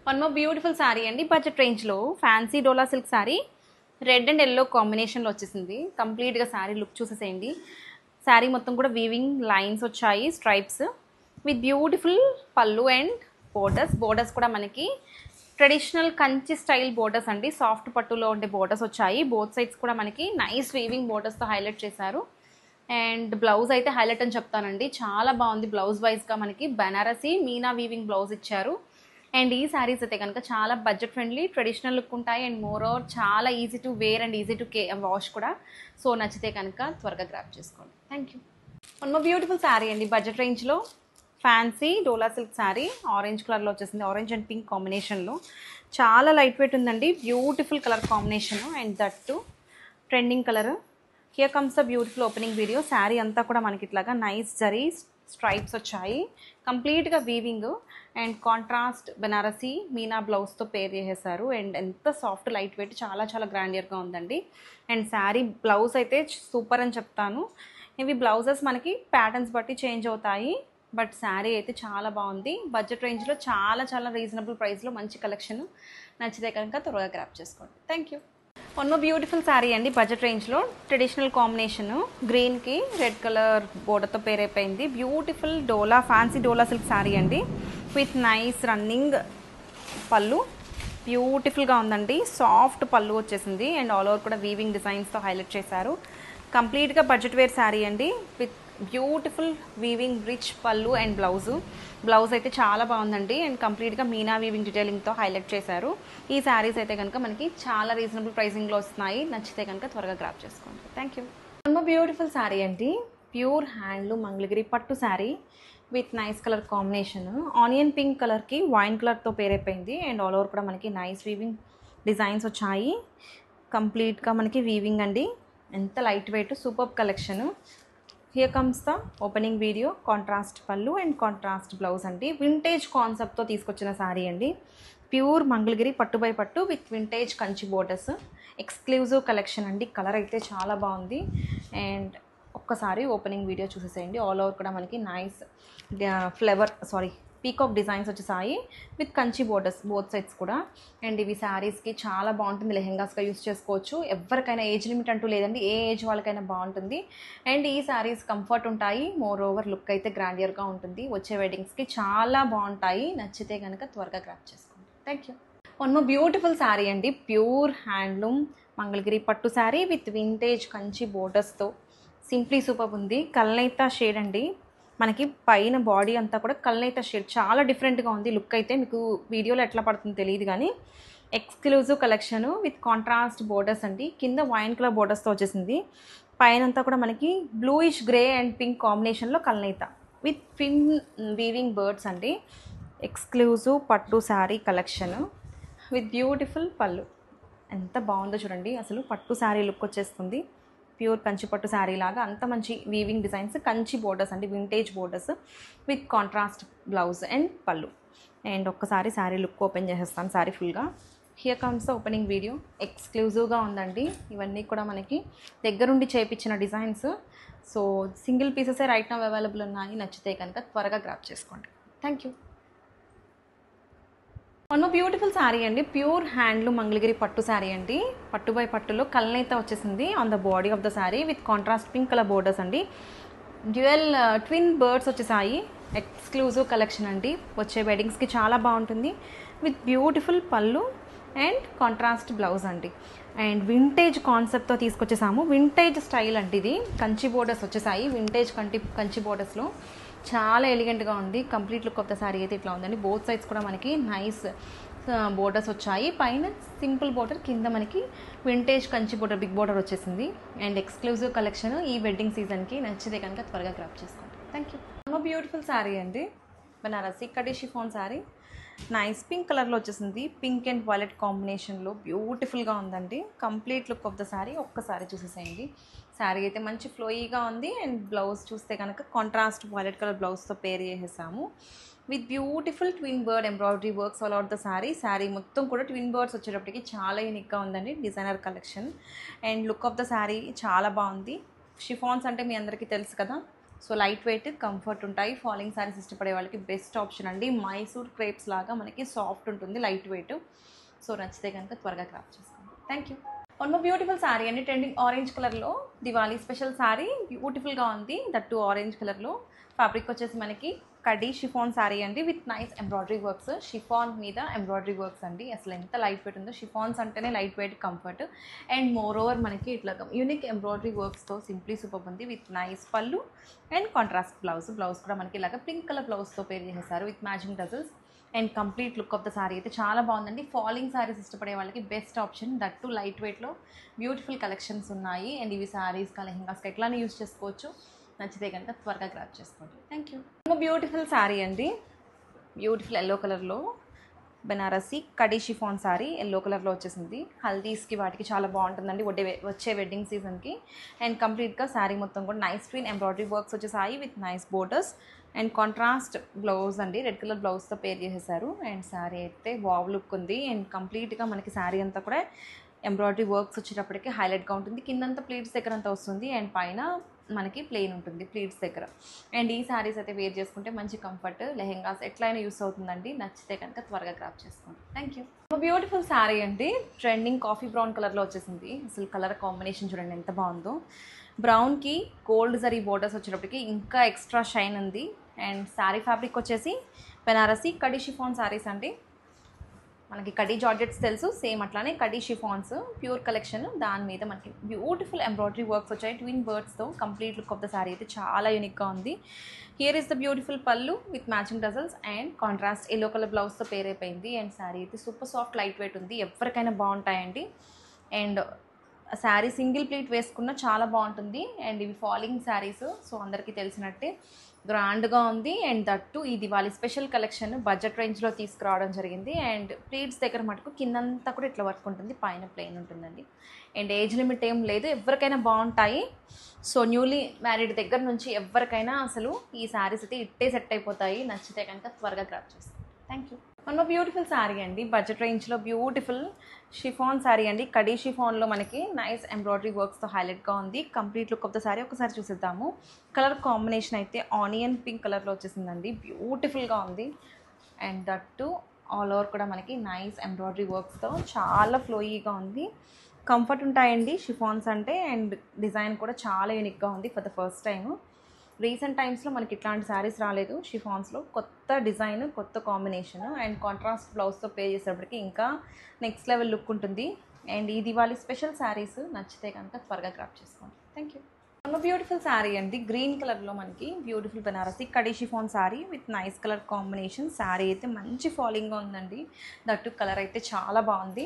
One more beautiful sari అండి budget రేంజ్లో fancy Dola silk sari red and yellow కాంబినేషన్లో వచ్చేసింది. కంప్లీట్గా శారీ లుక్ చూసేసేయండి. శారీ మొత్తం కూడా వీవింగ్ లైన్స్ వచ్చాయి, stripes with beautiful pallu and borders కూడా మనకి ట్రెడిషనల్ కంచి స్టైల్ బోర్డర్స్ అండి. సాఫ్ట్ పట్టులో ఉండే బోర్డర్స్ వచ్చాయి. బోత్ సైడ్స్ కూడా మనకి నైస్ వీవింగ్ బోర్డర్స్తో హైలైట్ చేశారు. అండ్ బ్లౌజ్ అయితే హైలైట్ అని చెప్తానండి, చాలా బాగుంది. బ్లౌజ్ వైజ్గా మనకి బనారసి మీనా వీవింగ్ బ్లౌజ్ ఇచ్చారు. అండ్ ఈ శారీస్ అయితే కనుక చాలా బడ్జెట్ ఫ్రెండ్లీ, ట్రెడిషనల్ లుక్ ఉంటాయి. అండ్ మోర్ ఓవర్ చాలా easy to wear and easy to wash కూడా. సో నచ్చితే కనుక త్వరగా గ్రాప్ చేసుకోండి. Thank you. One more beautiful sari అండి బడ్జెట్ రేంజ్లో fancy Dola silk sari orange కలర్లో వచ్చేసింది. ఆరెంజ్ అండ్ పింక్ కాంబినేషన్లో చాలా లైట్ వెయిట్ ఉందండి. Beautiful colour combination and that trending colour. Here comes the beautiful opening video. Sari అంతా కూడా మనకి ఇట్లాగా నైస్ జరీ స్ట్రైప్స్ వచ్చాయి, కంప్లీట్గా weaving and contrast Banarasi meena బ్లౌజ్తో పేర్ చేసేసారు. అండ్ ఎంత సాఫ్ట్ లైట్ వెయిట్, చాలా చాలా గ్రాండియర్గా ఉందండి. అండ్ శారీ బ్లౌజ్ అయితే సూపర్ అని చెప్తాను. ఇవి బ్లౌజెస్ మనకి ప్యాటర్న్స్ బట్టి చేంజ్ అవుతాయి, బట్ శారీ అయితే చాలా బాగుంది. బడ్జెట్ రేంజ్లో చాలా చాలా రీజనబుల్ ప్రైస్లో మంచి కలెక్షన్. నచ్చితే కనుక త్వరగా గ్రాప్ చేసుకోండి. Thank you. One more beautiful sari అండి బడ్జెట్ రేంజ్లో ట్రెడిషనల్ కాంబినేషన్ గ్రీన్కి రెడ్ కలర్ బోర్డర్తో పేరైపోయింది. బ్యూటిఫుల్ డోలా ఫ్యాన్సీ డోలా సిల్క్ శారీ అండి విత్ నైస్ రన్నింగ్ పళ్ళు. బ్యూటిఫుల్గా ఉందండి, సాఫ్ట్ పళ్ళు వచ్చేసింది. అండ్ ఆల్ ఓవర్ కూడా వీవింగ్ డిజైన్స్తో హైలైట్ చేశారు. కంప్లీట్గా బడ్జెట్ వేర్ శారీ అండి with beautiful weaving rich pallu and blouse అయితే చాలా బాగుందండి. అండ్ కంప్లీట్గా మీనా వీవింగ్ డీటెయిలింగ్తో హైలైట్ చేశారు. ఈ శారీస్ అయితే కనుక మనకి చాలా రీజనబుల్ ప్రైసింగ్లో వస్తున్నాయి. నచ్చితే కనుక త్వరగా గ్రాప్ చేసుకోండి. Thank you. One more beautiful sari అండి ప్యూర్ హ్యాండ్లూమ్ మంగళగిరి పట్టు sari with nice colour combination. Onion pink కలర్కి వైన్ కలర్తో పేరైపోయింది. అండ్ ఆల్ ఓవర్ కూడా మనకి నైస్ వీవింగ్ డిజైన్స్ వచ్చాయి. కంప్లీట్గా మనకి వీవింగ్ అండి, ఎంత light wait, super collection. Here comes the opening video. Contrast పళ్ళు అండ్ కాంట్రాస్ట్ బ్లౌజ్ అండి. వింటేజ్ కాన్సెప్ట్తో తీసుకొచ్చిన శారీ అండి. ప్యూర్ మంగళగిరి పట్టు బై పట్టు with vintage Kanchi borders. Exclusive collection అండి. కలర్ అయితే చాలా బాగుంది. అండ్ ఒక్కసారి ఓపెనింగ్ వీడియో చూసేసేయండి. ఆల్ ఓవర్ కూడా మనకి నైస్ పీకాక్ డిజైన్స్ వచ్చేసాయి with Kanchi borders both sides కూడా. అండ్ ఇవి శారీస్కి చాలా బాగుంటుంది, లెహెంగాస్గా యూస్ చేసుకోవచ్చు. ఎవరికైనా ఏజ్ లిమిట్ అంటూ లేదండి, ఏ ఏజ్ వాళ్ళకైనా బాగుంటుంది. అండ్ ఈ శారీస్ కంఫర్ట్ ఉంటాయి, మోర్ ఓవర్ లుక్ అయితే గ్రాండియర్గా ఉంటుంది. వచ్చే వెడ్డింగ్స్కి చాలా బాగుంటాయి. నచ్చితే కనుక త్వరగా గ్రాప్ చేసుకోండి. Thank you. One more beautiful sari అండి ప్యూర్ హ్యాండ్లూమ్ మంగళగిరి పట్టు శారీ విత్ వింటేజ్ కంచి బోర్డర్స్తో సింప్లీ సూపర్ ఉంది. కల్నైతా షేడ్ అండి, మనకి పైన బాడీ అంతా కూడా కల్నైతా షేడ్ చాలా డిఫరెంట్గా ఉంది. లుక్ అయితే మీకు వీడియోలో ఎట్లా పడుతుందో తెలియదు కానీ exclusive collection with contrast borders అండి. కింద వైన్ కలర్ బోర్డర్స్తో వచ్చేసింది. పైన అంతా కూడా మనకి బ్లూయిష్ గ్రే అండ్ పింక్ కాంబినేషన్లో కల్నైతా విత్ పిన్ వీవింగ్ బర్డ్స్ అండి. ఎక్స్క్లూజివ్ పట్టు శారీ కలెక్షన్ విత్ బ్యూటిఫుల్ పళ్ళు. ఎంత బాగుందో చూడండి, అసలు పట్టు శారీ లుక్ వచ్చేస్తుంది. ప్యూర్ కంచి పట్టు శారీ లాగా అంత మంచి వీవింగ్ డిజైన్స్, కంచి బోర్డర్స్ అండి, vintage borders with contrast blouse and pallu. And ఒక్కసారి శారీ లుక్ ఓపెన్ చేసేస్తాను శారీ ఫుల్గా. Here comes the opening video. ఎక్స్క్లూజివ్గా ఉందండి. ఇవన్నీ కూడా మనకి దగ్గరుండి చేయించిన డిజైన్స్. సో సింగిల్ పీసెసే రైట్ నౌ అవైలబుల్ ఉన్నాయి. నచ్చితే కనుక త్వరగా గ్రాప్ చేసుకోండి. Thank you. One beautiful sari అండి ప్యూర్ హ్యాండ్లూమ్ మంగళగిరి పట్టు శారీ అండి. పట్టు బై పట్టులో కల్నైతా వచ్చేసింది on the body of the sari with contrast pink colour borders అండి. డ్యూయల్ ట్విన్ బర్డ్స్ వచ్చేసాయి. ఎక్స్క్లూజివ్ కలెక్షన్ అండి, వచ్చే వెడ్డింగ్స్కి చాలా బాగుంటుంది with beautiful pallu and contrast blouse అండి. అండ్ వింటేజ్ కాన్సెప్ట్తో తీసుకొచ్చేసాము. వింటేజ్ స్టైల్ అండి ఇది. కంచి బోర్డర్స్ వచ్చేసాయి, వింటేజ్ కంచి బోర్డర్స్లో చాలా ఎలిగెంట్గా ఉంది. Complete look of the sari అయితే ఇట్లా ఉందండి. బోత్ సైడ్స్ కూడా మనకి నైస్ బోర్డర్స్ వచ్చాయి. పైన సింపుల్ బోర్డర్, కింద మనకి vintage Kanchi border big border వచ్చేసింది. అండ్ ఎక్స్క్లూజివ్ కలెక్షన్ ఈ వెడ్డింగ్ సీజన్కి. నచ్చితే కనుక త్వరగా గ్రాప్ చేసుకోండి. Thank you. బ్యూటిఫుల్ శారీ అండి బనారసి కడి షిఫాన్ శారీ. నైస్ పింక్ కలర్లో వచ్చేసింది. పింక్ అండ్ వైలెట్ కాంబినేషన్లో బ్యూటిఫుల్గా ఉందండి. Complete look of the sari ఒక్కసారి చూసేసేయండి. శారీ అయితే మంచి ఫ్లోయీగా ఉంది. అండ్ బ్లౌజ్ చూస్తే కనుక కాంట్రాస్ట్ వైలెట్ కలర్ బ్లౌజ్తో పేర్ చేసేసాము with beautiful twin bird embroidery works all out the sari. Sari మొత్తం కూడా ట్విన్ బర్డ్స్ వచ్చేటప్పటికి చాలా యూనిక్గా ఉందండి, designer collection. And look of the sari చాలా బాగుంది. షిఫాన్స్ అంటే మీ అందరికీ తెలుసు కదా, సో లైట్ వెయిట్ కంఫర్ట్ ఉంటాయి. ఫాలింగ్ సారీస్ ఇష్టపడే వాళ్ళకి బెస్ట్ ఆప్షన్ అండి. మైసూర్ క్రేప్స్ లాగా మనకి సాఫ్ట్ ఉంటుంది, లైట్ వెయిట్. సో నచ్చితే కనుక త్వరగా క్రాఫ్ట్ చేసుకోండి. Thank you. One more beautiful sari అండి, ట్రెండింగ్ ఆరెంజ్ కలర్లో దివాళీ స్పెషల్ శారీ. బ్యూటిఫుల్గా ఉంది, దట్టు ఆరెంజ్ కలర్లో. ఫ్యాబ్రిక్ వచ్చేసి మనకి కడీ షిఫాన్ శారీ అండి with nice embroidery works. Chiffon మీద ఎంబ్రాయిడరీ వర్క్స్ అండి. అసలు ఎంత లైట్ వెయిట్ ఉందో. షిఫాన్స్ అంటేనే light weight, comfort. And more over మనకి ఇట్లా యూనిక్ ఎంబ్రాయిడరీ వర్క్స్తో సింప్లీ సూపర్ ఉంది విత్ నైస్ పళ్ళు అండ్ కాంట్రాస్ట్ బ్లౌజ్. బ్లౌజ్ కూడా మనకి ఇలాగ పింక్ కలర్ బ్లౌజ్తో పేర్ చేసేసారు with matching dazzles. And complete look of the sari అయితే చాలా బాగుందండి. ఫాలింగ్ శారీస్ ఇష్టపడే వాళ్ళకి బెస్ట్ ఆప్షన్. దట్టు లైట్ వెయిట్లో బ్యూటిఫుల్ కలెక్షన్స్ ఉన్నాయి. అండ్ ఇవి శారీస్గా, లెహంగాస్కి ఎట్లానే యూస్ చేసుకోవచ్చు. నచ్చితే కనుక త్వరగా గ్రాప్ చేసుకోండి. Thank you. బ్యూటిఫుల్ శారీ అండి, బ్యూటిఫుల్ ఎల్లో కలర్లో బెనారసీ కడీ షిఫాన్ శారీ. ఎల్లో కలర్లో వచ్చేసింది. హల్దీస్కి వాటికి చాలా బాగుంటుందండి వచ్చే వెడ్డింగ్ సీజన్కి. అండ్ కంప్లీట్గా శారీ మొత్తం కూడా నైస్ ట్విన్ ఎంబ్రాయిడరీ వర్క్స్ వచ్చేసాయి with nice borders and contrast blouse అండి. రెడ్ కలర్ బ్లౌజ్తో పేర్ చేసేసారు. అండ్ శారీ అయితే వావ్ లుక్ ఉంది. అండ్ కంప్లీట్గా మనకి శారీ అంతా కూడా ఎంబ్రాయిడరీ వర్క్స్ వచ్చేటప్పటికి హైలైట్గా ఉంటుంది. కిందంతా ప్లీట్స్ దగ్గర అంతా వస్తుంది అండ్ పైన మనకి ప్లెయిన్ ఉంటుంది ప్లీట్స్ దగ్గర. అండ్ ఈ శారీస్ అయితే వేర్ చేసుకుంటే మంచి కంఫర్ట్, లెహెంగాస్ ఎట్లయినా యూస్ అవుతుందండి. నచ్చితే కనుక త్వరగా గ్రాప్ చేసుకోండి. Thank you. బ్యూటిఫుల్ శారీ అండి, ట్రెండింగ్ కాఫీ బ్రౌన్ కలర్లో వచ్చేసింది. అసలు కలర్ కాంబినేషన్ చూడండి ఎంత బాగుందో. బ్రౌన్కి గోల్డ్ జరీ బోర్డర్స్ వచ్చేటప్పటికి ఇంకా ఎక్స్ట్రా షైన్ ఉంది. అండ్ శారీ ఫ్యాబ్రిక్ వచ్చేసి బెనారసీ కడీ షిఫాన్ శారీస్ అండి. మనకి కడీ జార్జెట్స్ తెలుసు, సేమ్ అట్లానే కడీ షిఫాన్స్ ప్యూర్ కలెక్షన్. దాని మీద మనకి బ్యూటిఫుల్ ఎంబ్రాయిడరీ వర్క్స్ వచ్చాయి ట్విన్ బర్డ్స్తో. Complete look of the sari అయితే చాలా యూనిక్గా ఉంది. Here is the beautiful pallu with matching dazzles and contrast yellow colour బ్లౌజ్తో పేర్ అయిపోయింది. అండ్ శారీ అయితే సూపర్ సాఫ్ట్ లైట్ వెయిట్ ఉంది, ఎవరికైనా బాగుంటాయండి. అండ్ శారీ సింగిల్ ప్లీట్ వేసుకున్న చాలా బాగుంటుంది. అండ్ ఇవి ఫాలింగ్ శారీస్, సో అందరికీ తెలిసినట్టే గ్రాండ్గా ఉంది. అండ్ దట్టు ఈ దివాళీ స్పెషల్ కలెక్షన్ బడ్జెట్ రేంజ్లో తీసుకురావడం జరిగింది. అండ్ ప్లీట్స్ దగ్గర మటుకు కిందంతా కూడా ఇట్లా వర్క్ ఉంటుంది, పైన ప్లెయిన్ ఉంటుందండి. అండ్ ఏజ్ లిమిట్ ఏం లేదు, ఎవరికైనా బాగుంటాయి. సో న్యూలీ మ్యారీడ్ దగ్గర నుంచి ఎవరికైనా అసలు ఈ శారీస్ అయితే ఇట్టే సెట్ అయిపోతాయి. నచ్చితే కనుక త్వరగా గ్రాప్ చేస్తాను. Thank you. One beautiful sari అండి, బడ్జెట్ రేంజ్లో బ్యూటిఫుల్ షిఫాన్ శారీ అండి. కడీ షిఫాన్లో మనకి నైస్ ఎంబ్రాయిడరీ వర్క్స్తో హైలైట్గా ఉంది. Complete look of the sari ఒకసారి చూసేద్దాము. కలర్ కాంబినేషన్ అయితే ఆనియన్ పింక్ కలర్లో వచ్చేసిందండి, బ్యూటిఫుల్గా ఉంది. అండ్ దట్టు ఆల్ ఓవర్ కూడా మనకి నైస్ ఎంబ్రాయిడరీ వర్క్స్తో చాలా ఫ్లోయీగా ఉంది. కంఫర్ట్ ఉంటాయండి షిఫాన్స్ అంటే. అండ్ డిజైన్ కూడా చాలా యూనిక్గా ఉంది for the first time. Recent టైమ్స్లో మనకి ఇట్లాంటి శారీస్ రాలేదు షిఫాన్స్లో. కొత్త డిజైన్, కొత్త కాంబినేషన్ అండ్ కాంట్రాస్ట్ బ్లౌజ్తో పే చేసేటప్పటికి ఇంకా నెక్స్ట్ లెవెల్ లుక్ ఉంటుంది. అండ్ ఈ దివాళీ స్పెషల్ శారీస్ నచ్చితే కనుక త్వరగా గ్రాప్ చేసుకోండి. Thank you. బ్యూటిఫుల్ శారీ అండి, గ్రీన్ కలర్లో మనకి beautiful Banarasi kadi chiffon sari with nice colour combination. Sari అయితే మంచి ఫాలింగ్గా ఉందండి. దట్టు కలర్ అయితే చాలా బాగుంది,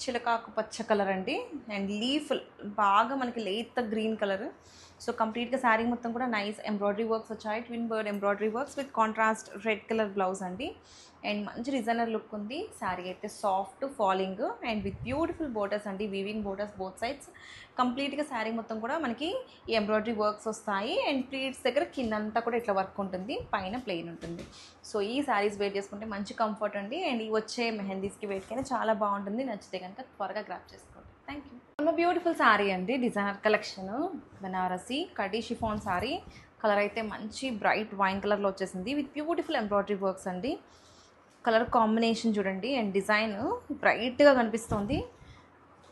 చిలకాకు పచ్చ కలర్ అండి. అండ్ లీఫ్ బాగా మనకి లేత గ్రీన్ కలర్. సో కంప్లీట్గా శారీ మొత్తం కూడా నైస్ ఎంబ్రాయిడరీ వర్క్స్ వచ్చాయి, twin bird embroidery works with contrast red colour blouse అండి. అండ్ మంచి డిజైనర్ లుక్ ఉంది. శారీ అయితే soft falling and with beautiful borders అండి, వీవింగ్ బోర్డర్స్ బోత్ సైడ్స్. కంప్లీట్గా శారీ మొత్తం కూడా మనకి ఈ ఎంబ్రాయిడరీ వర్క్స్ వస్తాయి. అండ్ ప్లీట్స్ దగ్గర కిందంతా కూడా ఇట్లా వర్క్ ఉంటుంది, పైన ప్లెయిన్ ఉంటుంది. సో ఈ శారీస్ వేర్ చేసుకుంటే మంచి కంఫర్ట్ అండి. అండ్ ఈ వచ్చే మెహందీస్కి వేటికైనా చాలా బాగుంటుంది. నచ్చితే కనుక త్వరగా గ్రాప్ చేసుకోండి. Thank you. బ్యూటిఫుల్ శారీ అండి, designer collection Banarasi kadi chiffon sari. Colour అయితే మంచి బ్రైట్ వైన్ కలర్లో వచ్చేసింది విత్ బ్యూటిఫుల్ ఎంబ్రాయిడరీ వర్క్స్ అండి. కలర్ కాంబినేషన్ చూడండి అండ్ డిజైన్ బ్రైట్గా కనిపిస్తుంది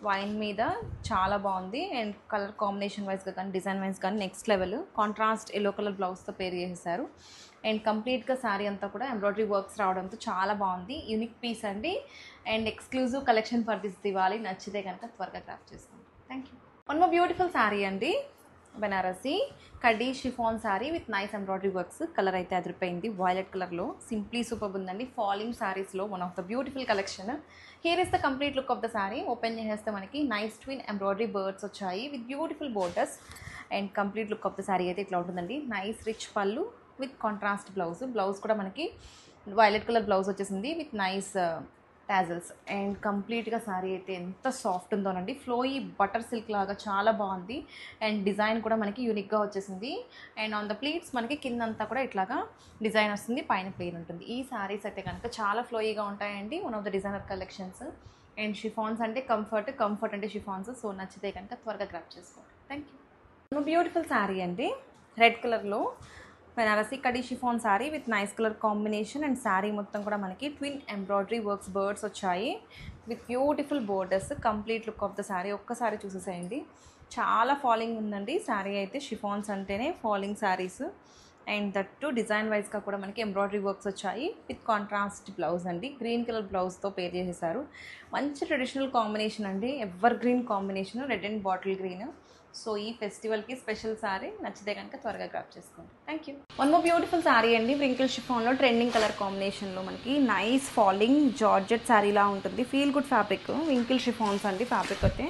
వైన్ మీద, చాలా బాగుంది. అండ్ కలర్ కాంబినేషన్ వైజ్గా కానీ డిజైన్ వైజ్ కానీ next level. Contrast yellow colour బ్లౌజ్తో పేర్ చేసేసారు. అండ్ కంప్లీట్గా శారీ అంతా కూడా ఎంబ్రాయిడరీ వర్క్స్ రావడంతో చాలా బాగుంది. యూనిక్ పీస్ అండి and exclusive collection for this Diwali. నచ్చితే కనుక త్వరగా క్రాఫ్ట్ చేసుకోండి. Thank you. One more beautiful sari అండి, Benarasi kadi chiffon sari with nice embroidery works. Colour అయితే అదిరిపోయింది, వైలెట్ కలర్లో సింప్లీ సూపర్ ఉందండి. ఫాలింగ్ శారీస్లో one of the beautiful collection. Here is the complete look of the sari. Open చేసేస్తే మనకి నైస్ ట్విన్ ఎంబ్రాయిడరీ బర్డ్స్ వచ్చాయి with beautiful borders. And complete look of the sari అయితే ఇట్లా ఉంటుందండి. నైస్ రిచ్ పళ్ళు విత్ కాంట్రాస్ట్ బ్లౌజ్. బ్లౌజ్ కూడా మనకి violet colour blouse వచ్చేసింది విత్ నైస్ టాజల్స్. అండ్ కంప్లీట్గా శారీ అయితే ఎంత సాఫ్ట్ ఉందోనండి, ఫ్లోయీ బటర్ సిల్క్ లాగా చాలా బాగుంది. అండ్ డిజైన్ కూడా మనకి యూనిక్గా వచ్చేసింది. అండ్ ఆన్ ద ప్లీట్స్ మనకి కిందంతా కూడా ఇట్లాగా డిజైన్ వస్తుంది, పైన ప్లెయిన్ ఉంటుంది. ఈ శారీస్ అయితే కనుక చాలా ఫ్లోయీగా ఉంటాయండి, one of the designer collections. And chiffons అంటే కంఫర్ట్ అంటే షిఫాన్స్. సో నచ్చితే కనుక త్వరగా గ్రాప్ చేసుకోండి. Thank you. బ్యూటిఫుల్ శారీ అండి, రెడ్ కలర్లో Banarasi khadi chiffon sari with nice colour combination. And sari మొత్తం కూడా మనకి ట్విన్ ఎంబ్రాయిడరీ వర్క్స్ బర్డ్స్ వచ్చాయి with beautiful borders. Complete look of the sari ఒక్కసారి చూసేసేయండి. చాలా ఫాలింగ్ ఉందండి శారీ అయితే. షిఫాన్స్ అంటేనే falling saris. And that to design వైజ్గా కూడా మనకి ఎంబ్రాయిడరీ వర్క్స్ వచ్చాయి విత్ కాంట్రాస్ట్ బ్లౌజ్ అండి. గ్రీన్ కలర్ బ్లౌజ్తో పేర్ చేసేసారు. మంచి ట్రెడిషనల్ కాంబినేషన్ అండి, evergreen combination, red and bottle green. So ఈ ఫెస్టివల్కి స్పెషల్ శారీ, నచ్చితే కనుక త్వరగా గ్రాప్ చేసుకోండి. Thank you. One more beautiful sari అండి, వ్రింకిల్ షిఫాన్లో ట్రెండింగ్ కలర్ కాంబినేషన్లో మనకి నైస్ ఫాలింగ్ జార్జెట్ శారీలా ఉంటుంది. Feel good fabric, wrinkle chiffons అండి ఫ్యాబ్రిక్ అయితే.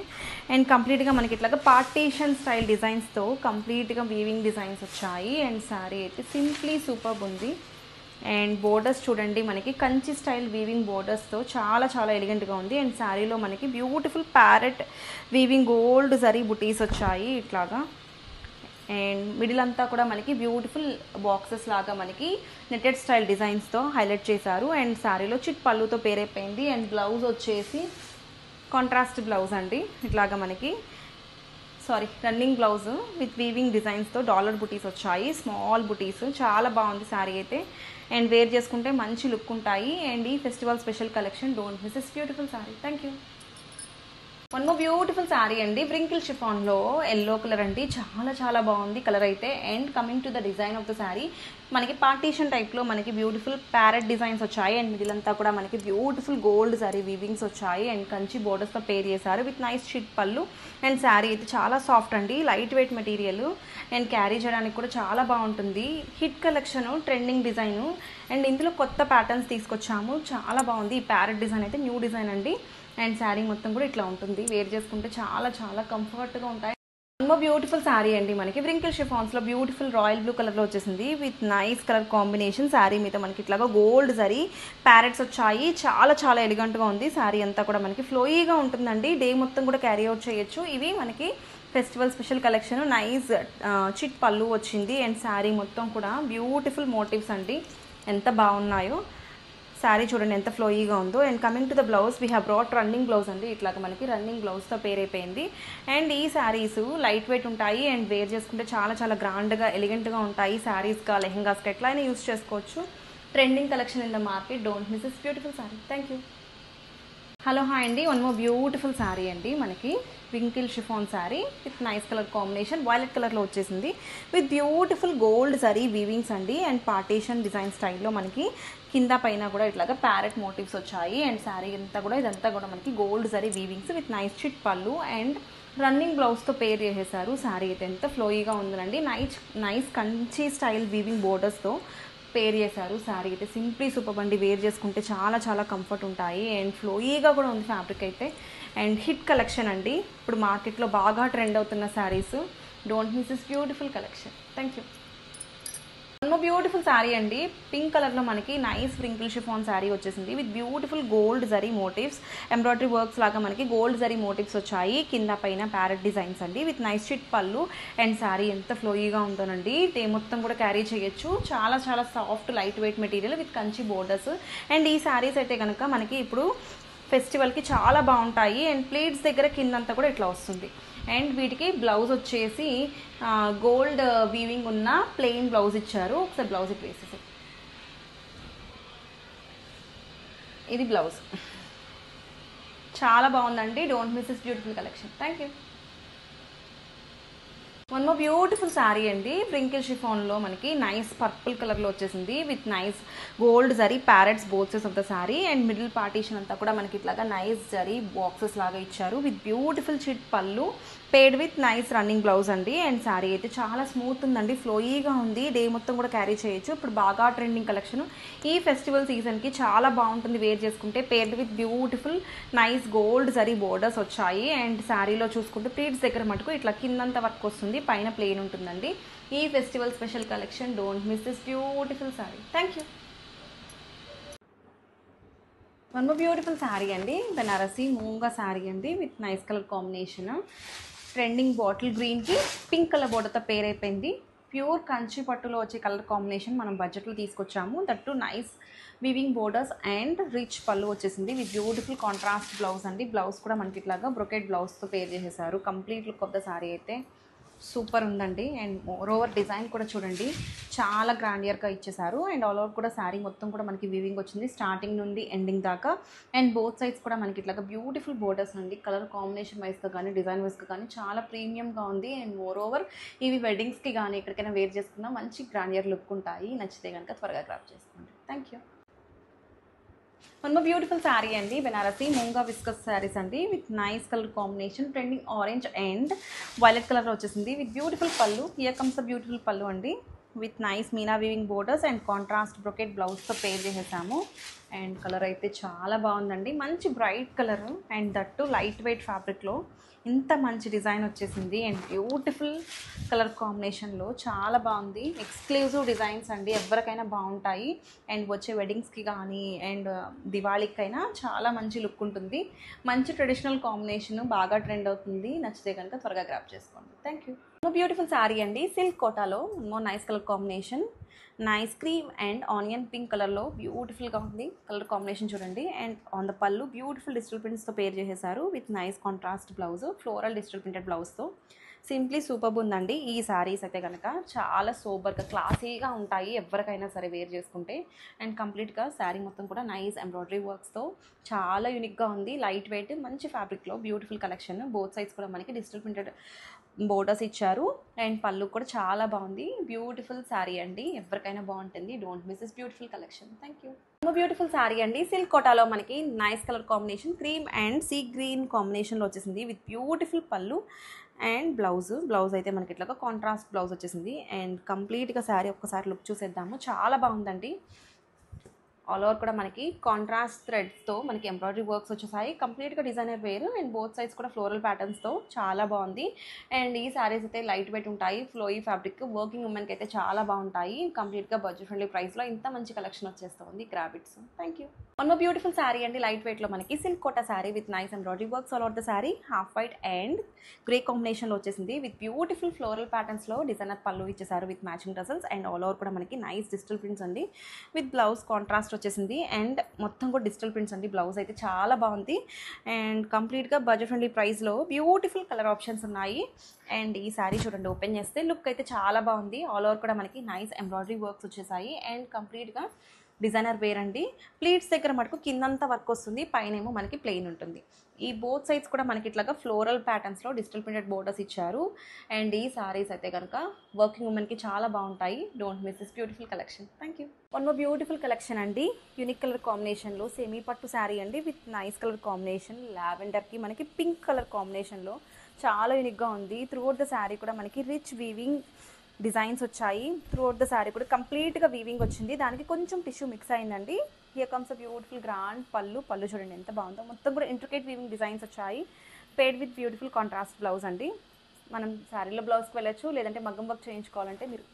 అండ్ కంప్లీట్గా మనకి ఇట్లాగా పార్టీషన్ స్టైల్ డిజైన్స్తో కంప్లీట్గా వీవింగ్ డిజైన్స్ వచ్చాయి. అండ్ శారీ అయితే సింప్లీ సూపర్బ్ ఉంది. అండ్ బోర్డర్స్ చూడండి, మనకి కంచి స్టైల్ వీవింగ్ బోర్డర్స్తో చాలా చాలా ఎలిగెంట్గా ఉంది. అండ్ శారీలో మనకి beautiful parrot weaving gold zari buttis వచ్చాయి ఇట్లాగా. అండ్ మిడిల్ అంతా కూడా మనకి బ్యూటిఫుల్ బాక్సెస్ లాగా మనకి నెట్టెడ్ స్టైల్ డిజైన్స్తో హైలైట్ చేశారు. అండ్ శారీలో చిట్ పళ్ళుతో పేరైపోయింది. అండ్ బ్లౌజ్ వచ్చేసి కాంట్రాస్ట్ బ్లౌజ్ అండి, ఇట్లాగా మనకి రన్నింగ్ బ్లౌజ్ విత్ వీవింగ్ డిజైన్స్తో డాలర్ బుటీస్ వచ్చాయి, స్మాల్ బుటీస్. చాలా బాగుంది శారీ అయితే. అండ్ వేర్ చేసుకుంటే మంచి లుక్ ఉంటాయి. అండ్ ఈ festival special collection, don't miss this beautiful sari. Thank you. One more beautiful sari అండి, వ్రింకిల్ షిఫాన్లో ఎల్లో కలర్ అండి. చాలా చాలా బాగుంది కలర్ అయితే. And coming to the design of the sari, మనకి పార్టీషన్ టైప్లో మనకి బ్యూటిఫుల్ ప్యారెట్ డిజైన్స్ వచ్చాయి. అండ్ మిడిలంతా కూడా మనకి బ్యూటిఫుల్ గోల్డ్ శారీ వీవింగ్స్ వచ్చాయి. అండ్ కంచి బోర్డర్స్తో పేర్ చేశారు విత్ నైస్ షిట్ పళ్ళు. అండ్ శారీ అయితే చాలా సాఫ్ట్ అండి, light weight material. And carry చేయడానికి కూడా చాలా బాగుంటుంది. Hit collection, trending design. And ఇందులో కొత్త ప్యాటర్న్స్ తీసుకొచ్చాము, చాలా బాగుంది. ఈ ప్యారెట్ డిజైన్ అయితే న్యూ డిజైన్ అండి. అండ్ శారీ మొత్తం కూడా ఇట్లా ఉంటుంది, వేర్ చేసుకుంటే చాలా చాలా కంఫర్ట్గా ఉంటాయి. మో బ్యూటిఫుల్ శారీ అండి, మనకి వ్రింకిల్ షిఫాన్స్లో బ్యూటిఫుల్ రాయల్ బ్లూ కలర్లో వచ్చేసింది with nice colour combination. Sari మీద మనకి ఇట్లాగా గోల్డ్ జరీ ప్యారెట్స్ వచ్చాయి. చాలా చాలా ఎలిగెంట్గా ఉంది. శారీ అంతా కూడా మనకి ఫ్లోయీగా ఉంటుందండి, డే మొత్తం కూడా క్యారీ అవుట్ చేయొచ్చు. ఇవి మనకి ఫెస్టివల్ స్పెషల్ కలెక్షన్. నైస్ చిట్ పళ్ళు వచ్చింది. అండ్ శారీ మొత్తం కూడా బ్యూటిఫుల్ మోటివ్స్ అండి, ఎంత బాగున్నాయో. శారీ చూడండి ఎంత ఫ్లోయీగా ఉందో. And coming to the blouse, we have brought running blouse అండి, ఇట్లాగ మనకి రన్నింగ్ బ్లౌజ్తో పేరైపోయింది. అండ్ ఈ శారీస్ లైట్ వెయిట్ ఉంటాయి. అండ్ వేర్ చేసుకుంటే చాలా చాలా గ్రాండ్గా ఎలిగెంట్గా ఉంటాయి. శారీస్గా, లెహెంగాస్గా ఎట్లా అయినా యూస్ చేసుకోవచ్చు. Trending collection in the market, don't miss this beautiful sari. Thank you. Hello hi అండి, వన్ మోర్ బ్యూటిఫుల్ శారీ అండి, మనకి wrinkle chiffon sari with nice colour combination, violet కలర్లో వచ్చేసింది విత్ బ్యూటిఫుల్ గోల్డ్ జరీ వీవింగ్స్ అండి. అండ్ పార్టీషన్ డిజైన్ స్టైల్లో మనకి కింద పైన కూడా ఇట్లాగా ప్యారెట్ మోటివ్స్ వచ్చాయి. అండ్ శారీ అంతా కూడా ఇదంతా కూడా మనకి gold zari weavings with nice చిట్ పళ్ళు. అండ్ రన్నింగ్ బ్లౌజ్తో పేర్ చేసేసారు. శారీ అయితే ఎంత ఫ్లోయీగా ఉందండి, నైస్ కంచి స్టైల్ వీవింగ్ బోర్డర్స్తో పేర్ చేశారు. శారీ అయితే సింప్లీ సూపర్ అండి, వేర్ చేసుకుంటే చాలా చాలా కంఫర్ట్ ఉంటాయి. అండ్ ఫ్లోయీగా కూడా ఉంది ఫ్యాబ్రిక్ అయితే. అండ్ హిట్ కలెక్షన్ అండి, ఇప్పుడు మార్కెట్లో బాగా ట్రెండ్ అవుతున్న saris. Don't miss this beautiful collection. Thank you. One beautiful sari అండి, పింక్ కలర్లో మనకి నైస్ వ్రింకిల్ షిఫాన్ శారీ వచ్చేసింది with beautiful gold zari motifs, embroidery works లాగా మనకి గోల్డ్ జరీ మోటివ్స్ వచ్చాయి. కింద పైన ప్యారెట్ డిజైన్స్ అండి విత్ నైస్ చిట్ పళ్ళు. అండ్ శారీ ఎంత ఫ్లోయీగా ఉందోనండి, డే మొత్తం కూడా క్యారీ చేయొచ్చు. చాలా చాలా soft light weight material with Kanchi borders. And ఈ శారీస్ అయితే కనుక మనకి ఇప్పుడు ఫెస్టివల్కి చాలా బాగుంటాయి. అండ్ ప్లీట్స్ దగ్గర కిందంతా కూడా ఇట్లా వస్తుంది. అండ్ వీటికి బ్లౌజ్ వచ్చేసి గోల్డ్ వీవింగ్ ఉన్న ప్లెయిన్ బ్లౌజ్ ఇచ్చారు. ఒకసారి బ్లౌజ్ ఇట్ వేసేసి, ఇది బ్లౌజ్. చాలా బాగుందండి, don't miss this beautiful collection. Thank you. One more beautiful sari అండి, వ్రింకిల్ షిఫాన్లో మనకి నైస్ పర్పుల్ కలర్లో వచ్చేసింది with nice gold zari parrots both sides of the sari. And middle partition అంతా కూడా మనకి ఇట్లాగా నైస్ జరీ బాక్సెస్ లాగా ఇచ్చారు విత్ బ్యూటిఫుల్ చిట్ పళ్ళు పేడ్ విత్ నైస్ రన్నింగ్ బ్లౌజ్ అండి. అండ్ శారీ అయితే చాలా స్మూత్ ఉందండి, ఫ్లోయీగా ఉంది, డే మొత్తం కూడా క్యారీ చేయొచ్చు. ఇప్పుడు బాగా ట్రెండింగ్ కలెక్షన్, ఈ ఫెస్టివల్ సీజన్కి చాలా బాగుంటుంది వేర్ చేసుకుంటే. పేడ్ with beautiful nice gold zari borders వచ్చాయి. అండ్ శారీలో చూసుకుంటే ప్లీట్స్ దగ్గర మటుకు ఇట్లా కిందంత వర్క్ వస్తుంది, పైన ప్లెయిన్ ఉంటుందండి. ఈ festival special collection, don't miss this beautiful sari. Thank you. One more beautiful sari అండి, బనారసి మూంగా శారీ అండి with nice colour combination. Trending bottle గ్రీన్కి పింక్ కలర్ బోర్డర్తో పేర్ అయిపోయింది. ప్యూర్ కంచి పట్టులో వచ్చే కలర్ కాంబినేషన్ మనం బడ్జెట్లో తీసుకొచ్చాము. That to nice weaving borders and rich పళ్ళు వచ్చేసింది విత్ బ్యూటిఫుల్ కాంట్రాస్ట్ బ్లౌజ్ అండి. బ్లౌజ్ కూడా మనకి ఇట్లాగా బ్రొకెట్ బ్లౌజ్తో పేర్ చేసేసారు. Complete look of the sari అయితే సూపర్ ఉందండి. అండ్ మోర్ ఓవర్ డిజైన్ కూడా చూడండి, చాలా గ్రాండియర్గా ఇచ్చేసారు. అండ్ ఆల్ ఓవర్ కూడా శారీ మొత్తం కూడా మనకి వీవింగ్ వచ్చింది స్టార్టింగ్ నుండి ఎండింగ్ దాకా. అండ్ బోత్ సైడ్స్ కూడా మనకి ఇట్లాగా బ్యూటిఫుల్ బోర్డర్స్ అండి. కలర్ కాంబినేషన్ వైస్గా కానీ డిజైన్ వైస్గా కానీ చాలా ప్రీమియంగా ఉంది. అండ్ మోర్ ఓవర్ ఇవి వెడ్డింగ్స్కి కానీ ఎక్కడికైనా వేర్ చేసుకున్నా మంచి గ్రాండియర్ లుక్ ఉంటాయి. నచ్చితే కనుక త్వరగా గ్రాప్ చేసుకోండి. Thank you. One more beautiful sari అండి, బెనారసి మూంగా విస్కస్ శారీస్ అండి with nice colour combination, trending orange and violet colour వచ్చేసింది with beautiful pallu. Here comes the beautiful pallu అండి with nice meena weaving borders and contrast brocade బ్లౌజ్తో పేర్ చేసేసాము. అండ్ కలర్ అయితే చాలా బాగుందండి, మంచి bright colour and that light weight ఫ్యాబ్రిక్లో ఇంత మంచి డిజైన్ వచ్చేసింది. అండ్ బ్యూటిఫుల్ కలర్ కాంబినేషన్లో చాలా బాగుంది. ఎక్స్క్లూజివ్ డిజైన్స్ అండి, ఎవరికైనా బాగుంటాయి. అండ్ వచ్చే వెడ్డింగ్స్కి కానీ అండ్ దివాళీకైనా చాలా మంచి లుక్ ఉంటుంది. మంచి ట్రెడిషనల్ కాంబినేషన్ బాగా ట్రెండ్ అవుతుంది. నచ్చితే కనుక త్వరగా గ్రాప్ చేసుకోండి. Thank you. బ్యూటిఫుల్ శారీ అండి, సిల్క్ కోటాలో nice colour combination, nice cream and onion pink కలర్లో బ్యూటిఫుల్గా ఉంది. కలర్ కాంబినేషన్ చూడండి. And on the pallu beautiful digital ప్రింట్స్తో పేర్ చేసేసారు with nice contrast blouse, floral digital printed బ్లౌజ్తో. సింప్లీ సూపర్బ్ ఉందండి. ఈ శారీస్ అయితే కనుక చాలా సూపర్గా క్లాసీగా ఉంటాయి, ఎవరికైనా సరే వేర్ చేసుకుంటే. అండ్ కంప్లీట్గా శారీ మొత్తం కూడా నైస్ ఎంబ్రాయిడరీ వర్క్స్తో చాలా యూనిక్గా ఉంది. లైట్ వెయిట్ మంచి ఫ్యాబ్రిక్లో బ్యూటిఫుల్ కలెక్షన్. బోత్ సైడ్స్ కూడా మనకి డిజిటల్ ప్రింటెడ్ బోర్డర్స్ ఇచ్చారు. అండ్ పళ్ళు కూడా చాలా బాగుంది. బ్యూటిఫుల్ శారీ అండి, ఎవరికైనా బాగుంటుంది. Don't miss this beautiful collection. Thank you. Beautiful sari అండి, సిల్క్ కోటాలో మనకి nice colour combination, cream and sea green కాంబినేషన్లో వచ్చేసింది with beautiful pallu and blouse అయితే మనకి ఇట్లాగా కాంట్రాస్ట్ బ్లౌజ్ వచ్చేసింది. అండ్ కంప్లీట్గా శారీ ఒక్కసారి లుక్ చూసేద్దాము. చాలా బాగుందండి. ఆల్ ఓవర్ కూడా మనకి కాంట్రాస్ట్ థ్రెడ్స్తో మనకి ఎంబ్రాయిడరీ వర్క్స్ వచ్చేసాయి. కంప్లీట్గా డిజైనర్ వేరు అండ్ బోత్ సైడ్స్ కూడా ఫ్లోరల్ ప్యాటర్న్స్తో చాలా బాగుంది. అండ్ ఈ శారీస్ అయితే లైట్ వెయిట్ ఉంటాయి, ఫ్లోయీ ఫ్యాబ్రిక్, వర్కింగ్ ఉమెన్కి అయితే చాలా బాగుంటాయి. కంప్లీట్గా బడ్జెట్ ఫ్రెండ్లీ ప్రైస్లో ఇంత మంచి కలెక్షన్ వచ్చేస్తుంది. Grab it. Thank you. One more beautiful sari అండి, లైట్ వెయిట్లో మనకి silk Kota sari with nice embroidery works all over the sari. Half white and grey కాంబినేషన్లో వచ్చేసింది విత్ బ్యూటిఫుల్ ఫ్లోరల్ ప్యాటర్న్స్లో డిజైనర్ పళ్ళు ఇచ్చేసారు with matching tassels. And all over కూడా మనకి నైస్ డిజిటల్ ప్రింట్స్ అండి విత్ బ్లౌజ్ కాంట్రాస్ట్ వచ్చేసింది. అండ్ మొత్తం కూడా డిజిటల్ ప్రింట్స్ అండి. బ్లౌజ్ అయితే చాలా బాగుంది. అండ్ కంప్లీట్గా బడ్జెట్ ఫ్రెండ్లీ ప్రైస్లో బ్యూటిఫుల్ కలర్ ఆప్షన్స్ ఉన్నాయి. అండ్ ఈ శారీ చూడండి, ఓపెన్ చేస్తే లుక్ అయితే చాలా బాగుంది. ఆల్ ఓవర్ కూడా మనకి నైస్ ఎంబ్రాయిడరీ వర్క్స్ వచ్చేసాయి. అండ్ కంప్లీట్గా డిజైనర్ వేర్ అండి. ప్లీట్స్ దగ్గర మటుకు కిందంతా వర్క్ వస్తుంది, పైనేమో మనకి ప్లెయిన్ ఉంటుంది. ఈ బోత్ సైడ్స్ కూడా మనకి ఇట్లాగా ఫ్లోరల్ ప్యాటర్న్స్లో డిజిటల్ ప్రింటెడ్ బోర్డర్స్ ఇచ్చారు. అండ్ ఈ సారీస్ అయితే కనుక వర్కింగ్ ఉమెన్కి చాలా బాగుంటాయి. Don't miss this beautiful collection. Thank you. One more beautiful collection అండి, యూనిక్ కలర్ కాంబినేషన్లో సెమీ పట్టు శారీ అండి విత్ నైస్ కలర్ కాంబినేషన్, లావెండర్కి మనకి పింక్ కలర్ కాంబినేషన్లో చాలా యూనిక్గా ఉంది. త్రూఅవుట్ ద శారీ కూడా మనకి రిచ్ వీవింగ్ డిజైన్స్ వచ్చాయి. త్రూఅవుట్ ద శారీ కూడా కంప్లీట్గా వీవింగ్ వచ్చింది, దానికి కొంచెం టిష్యూ మిక్స్ అయిందండి. Here comes a beautiful grand పళ్ళు చూడండి ఎంత బాగుందో. మొత్తం కూడా ఇంట్రికేట్ వీవింగ్ డిజైన్స్ వచ్చాయి, పేడ్ విత్ బ్యూటిఫుల్ కాంట్రాస్ట్ బ్లౌజ్ అండి. మనం శారీలో బ్లౌజ్కి వెళ్ళచ్చు, లేదంటే మగ్గం వర్క్ చేయించుకోవాలంటే మీరు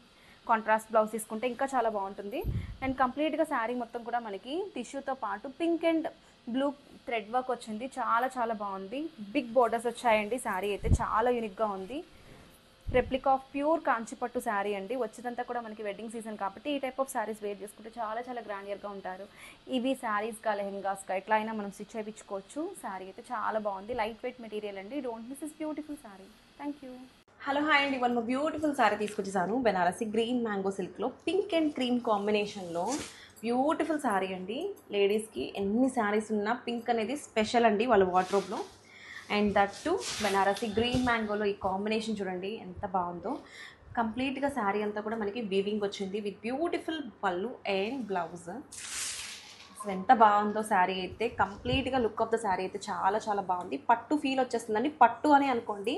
కాంట్రాస్ట్ బ్లౌజ్ తీసుకుంటే ఇంకా చాలా బాగుంటుంది. అండ్ కంప్లీట్గా శారీ మొత్తం కూడా మనకి టిష్యూతో పాటు pink and blue thread work వచ్చింది, చాలా బాగుంది. బిగ్ బోర్డర్స్ వచ్చాయండి. శారీ అయితే చాలా యూనిక్గా ఉంది. రెప్లికా ఆఫ్ ప్యూర్ కాంచిపట్టు శారీ అండి. వచ్చేదంతా కూడా మనకి వెడ్డింగ్ సీజన్ కాబట్టి ఈ టైప్ ఆఫ్ శారీస్ వేర్ చేసుకుంటే చాలా గ్రాండియర్గా ఉంటారు. ఇవి శారీస్గా లెహెంగాస్గా ఎట్లా అయినా మనం స్టిచ్ చేయించుకోవచ్చు. శారీ అయితే చాలా బాగుంది, లైట్ వెయిట్ మెటీరియల్ అండి. Don't miss this beautiful sari. Thank you. Hello hi అండి, వన్ బ్యూటిఫుల్ శారీ తీసుకొచ్చేసాను. బెనారసి గ్రీన్ మ్యాంగో సిల్క్లో పింక్ అండ్ క్రీమ్ కాంబినేషన్లో బ్యూటిఫుల్ శారీ అండి. లేడీస్కి ఎన్ని శారీస్ ఉన్నా పింక్ అనేది స్పెషల్ అండి వాళ్ళ వార్డ్రోబ్లో. And that too Banarasi green మ్యాంగోలో ఈ కాంబినేషన్ చూడండి ఎంత బాగుందో. కంప్లీట్గా శారీ అంతా కూడా మనకి వీవింగ్ వచ్చింది with beautiful pallu and blouse. ఎంత బాగుందో శారీ అయితే. కంప్లీట్గా లుక్ ఆఫ్ ద శారీ అయితే చాలా బాగుంది. పట్టు ఫీల్ వచ్చేస్తుందండి, పట్టు అని అనుకోండి.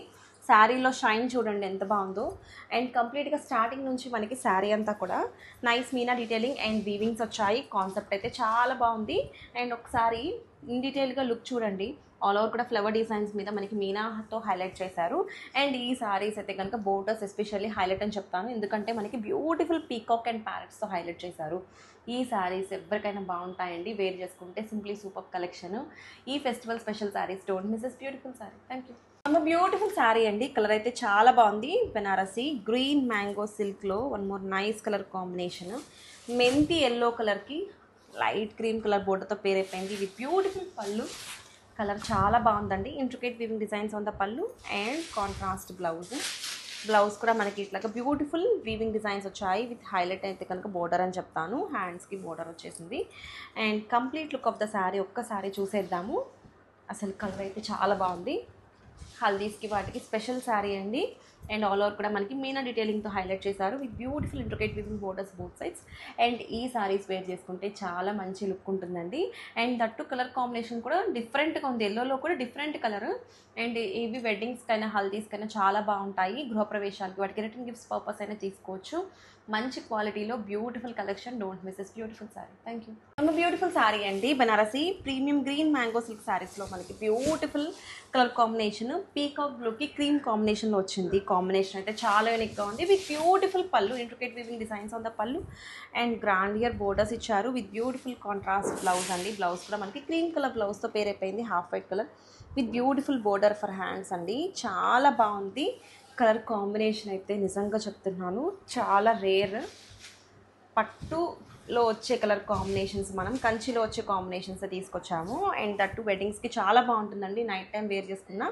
శారీలో షైన్ చూడండి ఎంత బాగుందో. అండ్ కంప్లీట్గా స్టార్టింగ్ నుంచి మనకి శారీ అంతా కూడా నైస్ మీనా డీటెయిలింగ్ అండ్ వీవింగ్స్ వచ్చాయి. కాన్సెప్ట్ అయితే చాలా బాగుంది. అండ్ ఒకసారి ఇన్ డీటెయిల్గా లుక్ చూడండి. ఆల్ ఓవర్ కూడా ఫ్లవర్ డిజైన్స్ మీద మనకి మీనాతో హైలైట్ చేశారు. అండ్ ఈ సారీస్ అయితే కనుక బోర్డర్స్ ఎస్పెషల్లీ హైలైట్ అని చెప్తాను, ఎందుకంటే మనకి బ్యూటిఫుల్ పీకాక్ అండ్ ప్యారెట్స్తో హైలైట్ చేశారు. ఈ శారీస్ ఎవరికైనా బాగుంటాయండి, వేర్ చేసుకుంటే సింప్లీ సూపర్ కలెక్షన్. ఈ festival special saris, don't miss this beautiful sari. Thank you. Beautiful sari అండి. కలర్ అయితే చాలా బాగుంది. బెనారసి గ్రీన్ మ్యాంగో సిల్క్లో one more nice colour combination, మెంతి ఎల్లో కలర్కి లైట్ క్రీమ్ కలర్ బోర్డర్తో పేరైపోయింది. ఇది బ్యూటిఫుల్ పళ్ళు, కలర్ చాలా బాగుందండి. Intricate weaving designs on the pallu and contrast blouse. Blouse కూడా మనకి ఇట్లాగా బ్యూటిఫుల్ వీవింగ్ డిజైన్స్ వచ్చాయి. విత్ హైలైట్ అయితే కనుక బోర్డర్ అని చెప్తాను. హ్యాండ్స్కి బోర్డర్ వచ్చేసింది. And complete look of the sari ఒక్కసారి చూసేద్దాము. అసలు కలర్ అయితే చాలా బాగుంది. హల్దీస్కి వాటికి స్పెషల్ శారీ అండి. అండ్ ఆల్ ఓవర్ కూడా మనకి మీనా డీటెయిలింగ్తో హైలైట్ చేశారు with beautiful intricate weaving borders both sides. And ఈ సారీస్ వేర్ చేసుకుంటే చాలా మంచి లుక్ ఉంటుందండి. అండ్ దట్టు కలర్ కాంబినేషన్ కూడా డిఫరెంట్గా ఉంది. ఎల్లోలో కూడా డిఫరెంట్ కలర్. అండ్ ఇవి వెడ్డింగ్స్కైనా హల్దీస్కైనా చాలా బాగుంటాయి. గృహప్రవేశాలకి వాటికి రిటర్న్ గిఫ్ట్స్ పర్పస్ అయినా తీసుకోవచ్చు. మంచి క్వాలిటీలో beautiful collection. Don't miss this beautiful sari. Thank you. Beautiful sari అండి. Banarasi premium green mango silk శారీస్లో మనకి బ్యూటిఫుల్ కలర్ కాంబినేషన్ పీకాక్ బ్లూకి క్రీమ్ కాంబినేషన్లో వచ్చింది. కాంబినేషన్ అయితే చాలా యూనిక్గా ఉంది. With beautiful pallu, intricate weaving designs on the pallu and grandeur borders ఇచ్చారు విత్ బ్యూటిఫుల్ కాంట్రాస్ట్ బ్లౌజ్ అండి. బ్లౌజ్ కూడా మనకి క్రీమ్ కలర్ బ్లౌజ్తో పేర్ అయిపోయింది. Half white colour with beautiful border for hands అండి. చాలా బాగుంది కలర్ కాంబినేషన్ అయితే, నిజంగా చెప్తున్నాను చాలా రేర్. పట్టులో వచ్చే కలర్ కాంబినేషన్స్ మనం కంచిలో వచ్చే కాంబినేషన్స్ తీసుకొచ్చాము. అండ్ దట్టు వెడ్డింగ్స్కి చాలా బాగుంటుందండి. నైట్ టైం వేర్ చేసుకున్న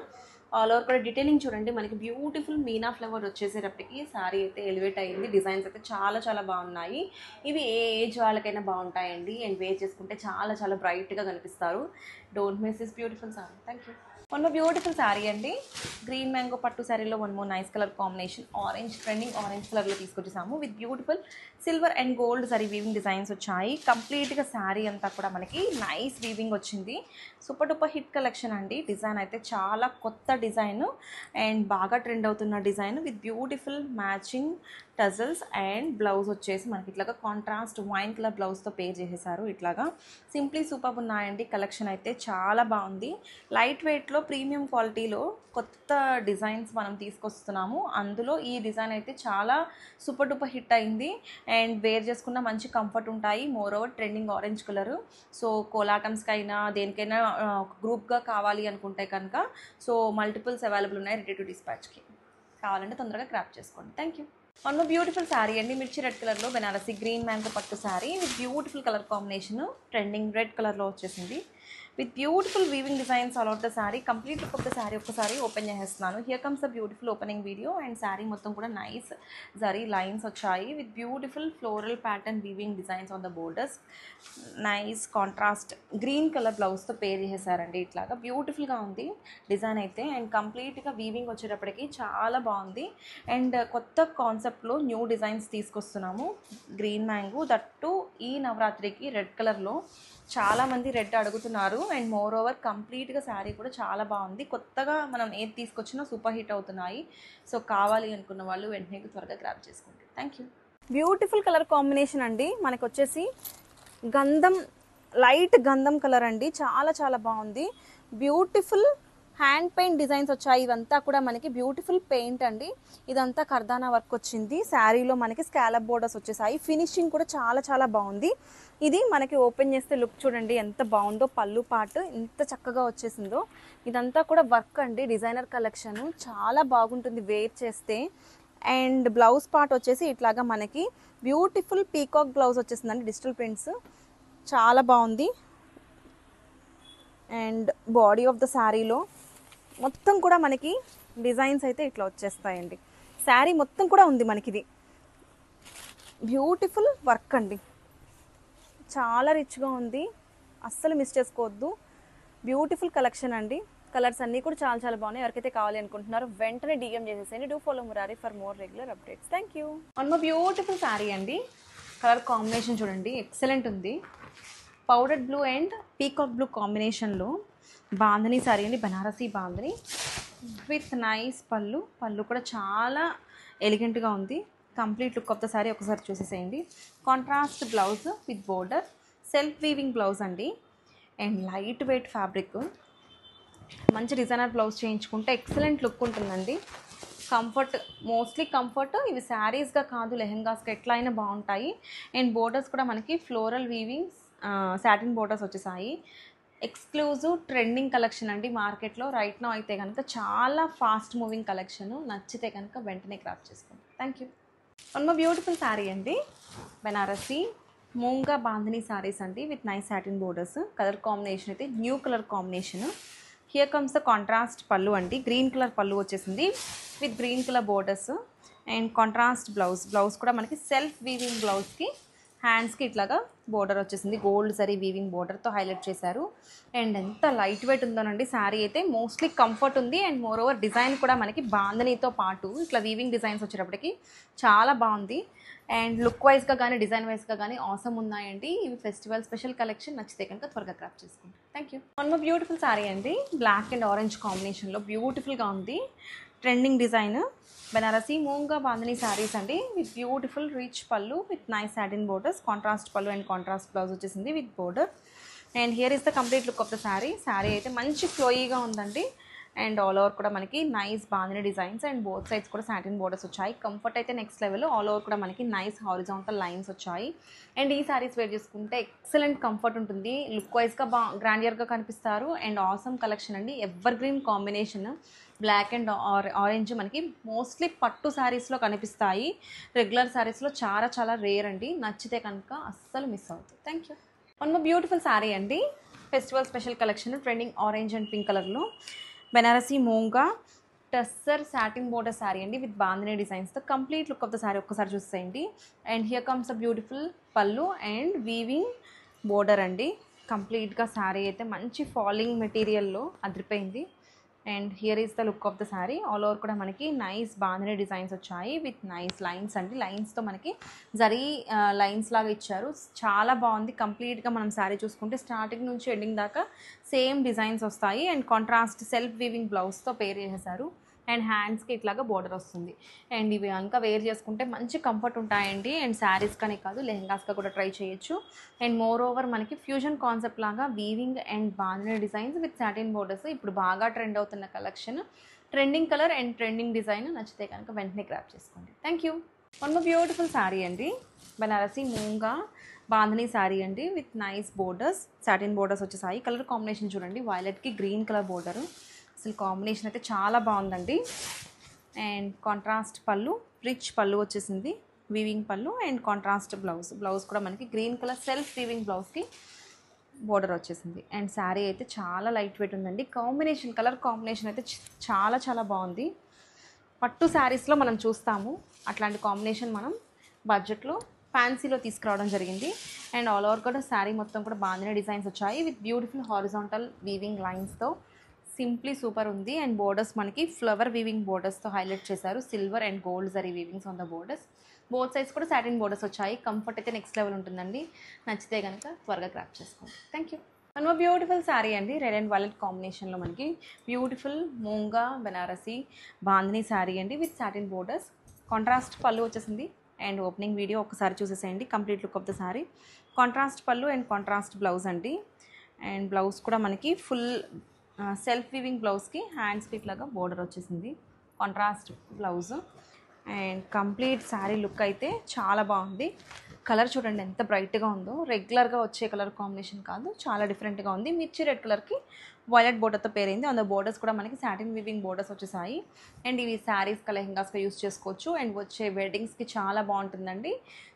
ఆల్ ఓవర్ కూడా డీటెయిలింగ్ చూడండి. మనకి బ్యూటిఫుల్ మీనా ఫ్లవర్ వచ్చేసేటప్పటికి శారీ అయితే ఎలివేట్ అయ్యింది. డిజైన్స్ అయితే చాలా చాలా బాగున్నాయి. ఇవి ఏ ఏజ్ వాళ్ళకైనా బాగుంటాయండి. అండ్ వేర్ చేసుకుంటే చాలా చాలా బ్రైట్గా కనిపిస్తారు. Don't miss this beautiful sari. Thank you. One more beautiful sari అండి. గ్రీన్ మ్యాంగో పట్టు శారీలో one more nice colour combination. Orange trending orange కలర్లో తీసుకొచ్చేసాము with beautiful silver and gold zari weaving designs వచ్చాయి. కంప్లీట్గా శారీ అంతా కూడా మనకి నైస్ వీవింగ్ వచ్చింది. సూపర్ డూపర్ హిట్ కలెక్షన్ అండి. డిజైన్ అయితే చాలా కొత్త డిజైన్ అండ్ బాగా ట్రెండ్ అవుతున్న design with beautiful matching tassels and blouse వచ్చేసి మనకి ఇట్లాగా కాంట్రాస్ట్ వైన్ కలర్ బ్లౌజ్తో పే చేసేసారు. ఇట్లాగా సింప్లీ సూపర్ ఉన్నాయండి. కలెక్షన్ అయితే చాలా బాగుంది. లైట్ వెయిట్లో ప్రీమియం క్వాలిటీలో కొత్త డిజైన్స్ మనం తీసుకొస్తున్నాము. అందులో ఈ డిజైన్ అయితే చాలా సూపర్ డూపర్ హిట్ అయింది. అండ్ వేర్ చేసుకున్న మంచి కంఫర్ట్ ఉంటాయి. More over trending orange colour. So కోలాటమ్స్కి అయినా దేనికైనా గ్రూప్గా కావాలి అనుకుంటే కనుక సో మల్టిపుల్స్ అవైలబుల్ ఉన్నాయి రెడీ టు డిస్పాచ్కి. కావాలంటే తొందరగా క్రాప్ చేసుకోండి. Thank you. One more beautiful sari అండి. మిర్చి రెడ్ కలర్లో బెనారసి గ్రీన్ మ్యాంగో పట్టు sari with beautiful colour combination. Trending red కలర్లో వచ్చేసింది with beautiful weaving designs all out the sari. Complete look of the sari ఒక్కసారి ఓపెన్ చేసేస్తున్నాను. Here comes the beautiful opening video. And sari మొత్తం కూడా నైస్ జరీ లైన్స్ వచ్చాయి with beautiful floral pattern weaving designs on the borders. Nice contrast green colour బ్లౌజ్తో pair చేసేసారండి. ఇట్లాగా బ్యూటిఫుల్గా ఉంది డిజైన్ అయితే. అండ్ కంప్లీట్గా వీవింగ్ వచ్చేటప్పటికి చాలా బాగుంది. అండ్ కొత్త కాన్సెప్ట్లో న్యూ డిజైన్స్ తీసుకొస్తున్నాము. గ్రీన్ మ్యాంగో దట్టు ఈ నవరాత్రికి రెడ్ కలర్లో చాలామంది రెడ్ అడుగుతున్నారు. అండ్ మోర్ ఓవర్ కంప్లీట్గా శారీ కూడా చాలా బాగుంది. కొత్తగా మనం ఏది తీసుకొచ్చినా సూపర్ హిట్ అవుతున్నాయి. సో కావాలి అనుకున్న వాళ్ళు వెంటనే త్వరగా గ్రాబ్ చేసుకోండి. Thank you. Beautiful colour combination అండి. మనకు వచ్చేసి గంధం లైట్ గంధం కలర్ అండి. చాలా చాలా బాగుంది. బ్యూటిఫుల్ హ్యాండ్ పెయింట్ డిజైన్స్ వచ్చాయి. ఇవంతా కూడా మనకి బ్యూటిఫుల్ పెయింట్ అండి. ఇదంతా కర్దానా వర్క్ వచ్చింది. శారీలో మనకి స్కాలప్ బోర్డర్స్ వచ్చేసాయి. ఫినిషింగ్ కూడా చాలా చాలా బాగుంది. ఇది మనకి ఓపెన్ చేస్తే లుక్ చూడండి ఎంత బాగుందో. పళ్ళు పార్ట్ ఎంత చక్కగా వచ్చేసిందో. ఇదంతా కూడా వర్క్ అండి. డిజైనర్ కలెక్షన్ చాలా బాగుంటుంది వేర్ చేస్తే. అండ్ బ్లౌజ్ పార్ట్ వచ్చేసి ఇట్లాగా మనకి బ్యూటిఫుల్ పీకాక్ బ్లౌజ్ వచ్చేసిందండి. డిజిటల్ ప్రింట్స్ చాలా బాగుంది. అండ్ బాడీ ఆఫ్ ద శారీలో మొత్తం కూడా మనకి డిజైన్స్ అయితే ఇట్లా వచ్చేస్తాయండి. శారీ మొత్తం కూడా ఉంది మనకి. ఇది బ్యూటిఫుల్ వర్క్ అండి. చాలా రిచ్గా ఉంది. అస్సలు మిస్ చేసుకోవద్దు. బ్యూటిఫుల్ కలెక్షన్ అండి. కలర్స్ అన్నీ కూడా చాలా చాలా బాగున్నాయి. ఎవరికైతే కావాలి అనుకుంటున్నారో వెంటనే డిఎం చేసేసేయండి. Do follow Murari for more regular updates. Thank you. One more beautiful sari అండి. కలర్ కాంబినేషన్ చూడండి ఎక్సలెంట్ ఉంది. Powder blue and peacock blue కాంబినేషన్లో బాంధనీ శారీ అండి. బనారసీ బాంధనీ విత్ నైస్ పళ్ళు. పళ్ళు కూడా చాలా ఎలిగెంట్గా ఉంది. Complete look of the sari ఒకసారి చూసేసేయండి. Contrast blouse with border. Self weaving blouse అండి. And light weight fabric. మంచి డిజైనర్ బ్లౌజ్ చేయించుకుంటే ఎక్సలెంట్ లుక్ ఉంటుందండి. Comfort mostly comfort. ఇవి శారీస్గా కాదు లెహెంగాస్గా ఎట్లా అయినా బాగుంటాయి. అండ్ బోర్డర్స్ కూడా మనకి ఫ్లోరల్ వీవింగ్ సాటిన్ బోర్డర్స్ వచ్చేసాయి. ఎక్స్క్లూజివ్ ట్రెండింగ్ కలెక్షన్ అండి మార్కెట్లో రైట్ నో. అయితే కనుక చాలా ఫాస్ట్ మూవింగ్ కలెక్షన్. నచ్చితే కనుక వెంటనే క్రాప్ చేసుకోండి. Thank you. One more beautiful sari అండి. బెనారసి మూంగా బాంధనీ శారీస్ అండి with nice satin borders. Colour combination అయితే new colour combination. Here comes the contrast pallu అండి. గ్రీన్ కలర్ పళ్ళు వచ్చేసింది with green colour borders and contrast blouse కూడా మనకి సెల్ఫ్ వీవింగ్ బ్లౌజ్కి హ్యాండ్స్కి ఇట్లాగా బోర్డర్ వచ్చేసింది. గోల్డ్ సరీ వీవింగ్ బోర్డర్తో హైలైట్ చేశారు. అండ్ ఎంత లైట్ వెయిట్ ఉందోనండి శారీ అయితే. మోస్ట్లీ కంఫర్ట్ ఉంది అండ్ మోర్ ఓవర్ డిజైన్ కూడా మనకి బాందనీతో పాటు ఇట్లా వీవింగ్ డిజైన్స్ వచ్చేటప్పటికి చాలా బాగుంది. అండ్ లుక్ వైజ్గా కానీ డిజైన్ వైజ్గా కానీ ఆసమ్ ఉన్నాయండి. ఇవి ఫెస్టివల్ స్పెషల్ కలెక్షన్. నచ్చితే కనుక త్వరగా క్రాప్ చేసుకోండి. Thank you. One more beautiful sari అండి. బ్లాక్ అండ్ ఆరెంజ్ కాంబినేషన్లో బ్యూటిఫుల్గా ఉంది. ట్రెండింగ్ డిజైన్ బనారసి మూంగా బాందని శారీస్ అండి విత్ బ్యూటిఫుల్ రిచ్ పళ్ళు with nice satin borders. Contrast పళ్ళు అండ్ కాంట్రాస్ట్ బ్లౌజ్ వచ్చేసింది with border. And here is the complete look of the sari. Sari అయితే మంచి ఫ్లోయీగా ఉందండి. అండ్ ఆల్ ఓవర్ కూడా మనకి nice bandhani designs and both sides కూడా సాటిన్ బోర్డర్స్ వచ్చాయి. కంఫర్ట్ అయితే నెక్స్ట్ లెవెల్. ఆల్ ఓవర్ కూడా మనకి నైస్ హారిజాంటల్ లైన్స్ వచ్చాయి. అండ్ ఈ శారీస్ వేర్ చేసుకుంటే ఎక్సలెంట్ కంఫర్ట్ ఉంటుంది. లుక్ వైజ్గా గ్రాండియర్గా కనిపిస్తారు. అండ్ ఆసమ్ కలెక్షన్ అండి. Evergreen combination black and orange మనకి మోస్ట్లీ పట్టు శారీస్లో కనిపిస్తాయి. రెగ్యులర్ శారీస్లో చాలా చాలా రేర్ అండి. నచ్చితే కనుక అస్సలు మిస్ అవుతుంది. Thank you. One more beautiful sari అండి. Festival special collection trending orange and pink కలర్లో బెనారసి మూంగా టస్సర్ సాటిన్ బోర్డర్ శారీ అండి with bandhani designs. The complete look of the sari ఒక్కసారి చూసేయండి. And here comes a beautiful pallu and weaving border అండి. కంప్లీట్గా శారీ అయితే మంచి ఫాలింగ్ మెటీరియల్లో అదిరిపోయింది. And here is the look of the sari. All over కూడా మనకి నైస్ బాందినీ డిజైన్స్ వచ్చాయి విత్ నైస్ లైన్స్ అండి. లైన్స్తో మనకి జరీ లైన్స్ లాగా ఇచ్చారు. చాలా బాగుంది. కంప్లీట్గా మనం శారీ చూసుకుంటే స్టార్టింగ్ నుంచి ఎండింగ్ దాకా సేమ్ డిజైన్స్ వస్తాయి. And contrast self weaving బ్లౌజ్తో pair చేసేసారు. అండ్ హ్యాండ్స్కి ఇట్లాగా బోర్డర్ వస్తుంది. అండ్ ఇవి కనుక వేర్ చేసుకుంటే మంచి కంఫర్ట్ ఉంటాయండి. అండ్ శారీస్ కానీ కాదు లెహెంగాస్గా కూడా ట్రై చేయొచ్చు. అండ్ మోర్ ఓవర్ మనకి ఫ్యూజన్ కాన్సెప్ట్ లాగా weaving and bandhani designs with satin borders ఇప్పుడు బాగా ట్రెండ్ అవుతున్న collection. Trending colour and trending design. నచ్చితే కనుక వెంటనే గ్రాప్ చేసుకోండి. Thank you. One more beautiful sari అండి. బనారసి మూంగా బాందినీ శారీ అండి with nice borders. Satin borders వచ్చేసాయి. కలర్ కాంబినేషన్ చూడండి. వైలెట్కి గ్రీన్ కలర్ బోర్డరు. అసలు కాంబినేషన్ అయితే చాలా బాగుందండి. అండ్ కాంట్రాస్ట్ పళ్ళు రిచ్ పళ్ళు వచ్చేసింది వీవింగ్ పళ్ళు అండ్ కాంట్రాస్ట్ బ్లౌజ్ కూడా మనకి గ్రీన్ కలర్ సెల్ఫ్ వీవింగ్ బ్లౌజ్కి బోర్డర్ వచ్చేసింది. అండ్ శారీ అయితే చాలా లైట్ వెయిట్ ఉందండి. కలర్ కాంబినేషన్ అయితే చాలా చాలా బాగుంది. పట్టు శారీస్లో మనం చూస్తాము అట్లాంటి కాంబినేషన్ మనం బడ్జెట్లో ఫ్యాన్సీలో తీసుకురావడం జరిగింది. అండ్ ఆల్ ఓవర్ కూడా శారీ మొత్తం కూడా బాందినీ డిజైన్స్ వచ్చాయి విత్ బ్యూటిఫుల్ హారిజాంటల్ వీవింగ్ లైన్స్తో. సింప్లీ సూపర్ ఉంది. అండ్ బోర్డర్స్ మనకి ఫ్లవర్ వీవింగ్ బోర్డర్స్తో హైలైట్ చేశారు. Silver and gold zari weavings on the borders. Both sides కూడా సాటిన్ బోర్డర్స్ వచ్చాయి. కంఫర్ట్ అయితే నెక్స్ట్ లెవెల్ ఉంటుందండి. నచ్చితే కనుక త్వరగా క్రాప్ చేసుకోండి. Thank you. One more beautiful sari అండి. రెడ్ అండ్ వైలెట్ కాంబినేషన్లో మనకి బ్యూటిఫుల్ మూంగా బనారసి బాందినీ శారీ అండి విత్ సాటిన్ బోర్డర్స్. కాంట్రాస్ట్ పళ్ళు వచ్చేసింది. అండ్ ఓపెనింగ్ వీడియో ఒకసారి చూసేసేయండి. Complete look of the sari. Contrast పళ్ళు అండ్ కాంట్రాస్ట్ బ్లౌజ్ అండి. అండ్ బ్లౌజ్ కూడా మనకి ఫుల్ సెల్ఫ్ వీవింగ్ బ్లౌజ్కి హ్యాండ్స్కి ఇట్లాగా బోర్డర్ వచ్చేసింది. Contrast blouse. And complete sari look అయితే చాలా బాగుంది. కలర్ చూడండి ఎంత బ్రైట్గా ఉందో. రెగ్యులర్గా వచ్చే కలర్ కాంబినేషన్ కాదు, చాలా డిఫరెంట్గా ఉంది. మిర్చి రెడ్ కలర్కి వైలెట్ బోర్డర్తో పేరైంది. అందులో బోర్డర్స్ కూడా మనకి సాటిన్ వీవింగ్ బోర్డర్స్ వచ్చేసాయి. అండ్ ఇవి శారీస్కి లెహెంగాస్గా యూస్ చేసుకోవచ్చు. అండ్ వచ్చే వెడ్డింగ్స్కి చాలా బాగుంటుందండి.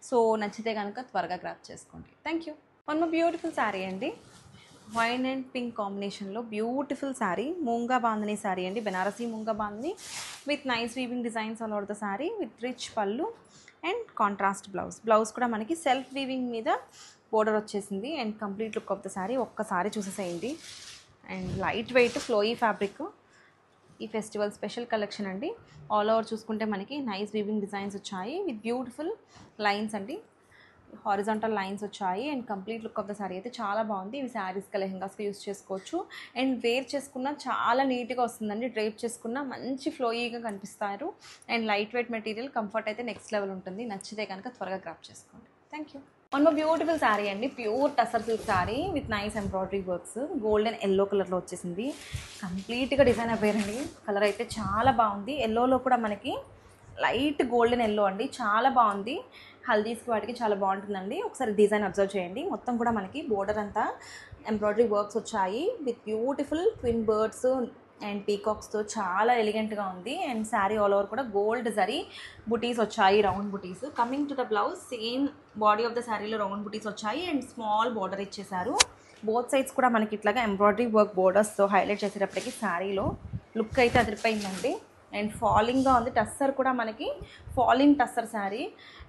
సో నచ్చితే కనుక త్వరగా గ్రాప్ చేసుకోండి. Thank you. One more beautiful sari అండి. వైన్ అండ్ పింక్ కాంబినేషన్లో బ్యూటిఫుల్ శారీ మూంగా బాందినీ శారీ అండి. Banarasi moonga bandhani with nice weaving designs all over the sari with rich pallu and contrast blouse కూడా మనకి సెల్ఫ్ వీవింగ్ మీద బోర్డర్ వచ్చేసింది. And complete look of the sari ఒక్కసారి చూసేసేయండి. And light weight flowy fabric. ఈ ఫెస్టివల్ స్పెషల్ కలెక్షన్ అండి. ఆల్ ఓవర్ చూసుకుంటే మనకి నైస్ వీవింగ్ డిజైన్స్ వచ్చాయి విత్ బ్యూటిఫుల్ లైన్స్ అండి. హారిజాంటల్ లైన్స్ వచ్చాయి. And complete look of the sari అయితే చాలా బాగుంది. ఇవి శారీస్కి లెహెంగాస్కి యూస్ చేసుకోవచ్చు. అండ్ వేర్ చేసుకున్న చాలా నీట్గా వస్తుందండి. డ్రైప్ చేసుకున్న మంచి ఫ్లోయీగా కనిపిస్తారు. And light weight material. Comfort అయితే నెక్స్ట్ లెవెల్ ఉంటుంది. నచ్చితే కనుక త్వరగా గ్రాప్ చేసుకోండి. Thank you. One more beautiful sari అండి. Pure tussar silk sari with nice embroidery works. Golden yellow కలర్లో వచ్చేసింది. కంప్లీట్గా డిజైన్ అయిపోయారండి. కలర్ అయితే చాలా బాగుంది. ఎల్లోలో కూడా మనకి లైట్ గోల్డెన్ ఎల్లో అండి. చాలా బాగుంది. హల్దీస్కి వాటికి చాలా బాగుంటుందండి. ఒకసారి డిజైన్ అబ్జర్వ్ చేయండి. మొత్తం కూడా మనకి బోర్డర్ అంతా ఎంబ్రాయిడరీ వర్క్స్ వచ్చాయి with beautiful twin birds and పీకాక్స్తో చాలా ఎలిగెంట్గా ఉంది. అండ్ శారీ ఆల్ ఓవర్ కూడా గోల్డ్ జరీ బుటీస్ వచ్చాయి, round buttis. Coming to the blouse same body of the శారీలో రౌండ్ బుటీస్ వచ్చాయి అండ్ స్మాల్ బార్డర్ ఇచ్చేసారు. బోత్ సైడ్స్ కూడా మనకి ఇట్లాగా ఎంబ్రాయిడరీ వర్క్ బోర్డర్స్తో హైలైట్ చేసేటప్పటికి శారీలో లుక్ అయితే అదిరిపోయిందండి. అండ్ ఫాలింగ్గా ఉంది. టస్సర్ కూడా మనకి ఫాలింగ్ టస్సర్ శారీ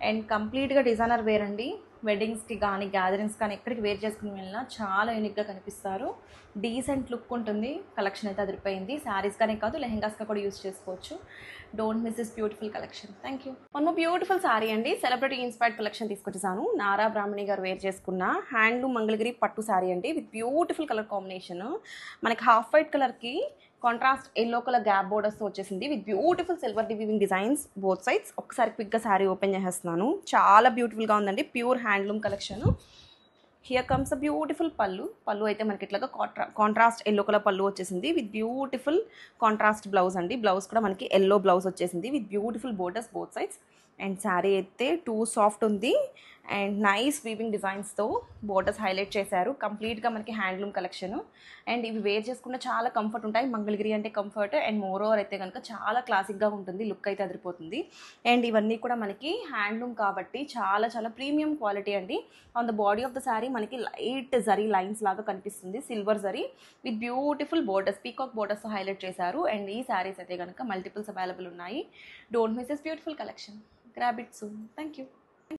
అండ్ కంప్లీట్గా డిజైనర్ వేర్ అండి. వెడ్డింగ్స్కి కానీ గ్యాదరింగ్స్ కానీ ఎక్కడికి వేర్ చేసుకుని వెళ్ళినా చాలా యూనిక్గా కనిపిస్తారు. డీసెంట్ లుక్ ఉంటుంది. కలెక్షన్ అయితే అదిరిపోయింది. శారీస్ కానీ కాదు, లెహెంగాస్గా కూడా యూస్ చేసుకోవచ్చు. Don't miss this beautiful collection. Thank you. One more beautiful sari అండి. సెలబ్రిటీ ఇన్స్పైర్డ్ కలెక్షన్ తీసుకొచ్చేసాను. నారా బ్రాహ్మణి గారు వేర్ చేసుకున్న హ్యాండ్లూమ్ మంగళగిరి పట్టు శారీ అండి విత్ బ్యూటిఫుల్ కలర్ కాంబినేషన్. మనకి హాఫ్ వైట్ కలర్కి కాంట్రాస్ట్ ఎల్లో కలర్ గ్యాప్ బోర్డర్స్తో వచ్చేసింది with beautiful silver weaving designs both sides. ఒకసారి క్విక్గా శారీ ఓపెన్ చేసేస్తున్నాను. చాలా బ్యూటిఫుల్గా ఉందండి. Pure handloom collection. Here comes a beautiful pallu అయితే మనకి ఇట్లాగా కాంట్రాస్ట్ ఎల్లో కలర్ పళ్ళు వచ్చేసింది విత్ బ్యూటిఫుల్ కాంట్రాస్ట్ బ్లౌజ్ అండి. బ్లౌజ్ కూడా మనకి ఎల్లో బ్లౌజ్ వచ్చేసింది with beautiful borders both sides. And sari అయితే టూ సాఫ్ట్ ఉంది అండ్ నైస్ వీవింగ్ డిజైన్స్తో బోర్డర్స్ హైలైట్ చేశారు. కంప్లీట్గా మనకి హ్యాండ్లూమ్ కలెక్షన్. అండ్ ఇవి వేర్ చేసుకున్న చాలా కంఫర్ట్ ఉంటాయి. మంగళగిరి అంటే కంఫర్ట్ అండ్ మోర్ ఓవర్ అయితే కనుక చాలా క్లాసిక్గా ఉంటుంది. లుక్ అయితే అదిరిపోతుంది. అండ్ ఇవన్నీ కూడా మనకి హ్యాండ్లూమ్ కాబట్టి చాలా చాలా ప్రీమియం క్వాలిటీ అండి. On the body of the sari మనకి లైట్ జరీ లైన్స్ లాగా కనిపిస్తుంది. Silver zari with beautiful borders, peacock borders highlight చేశారు. అండ్ ఈ శారీస్ అయితే కనుక మల్టిపుల్స్ అవైలబుల్ ఉన్నాయి. Don't miss this beautiful collection. Grab it soon. Thank you.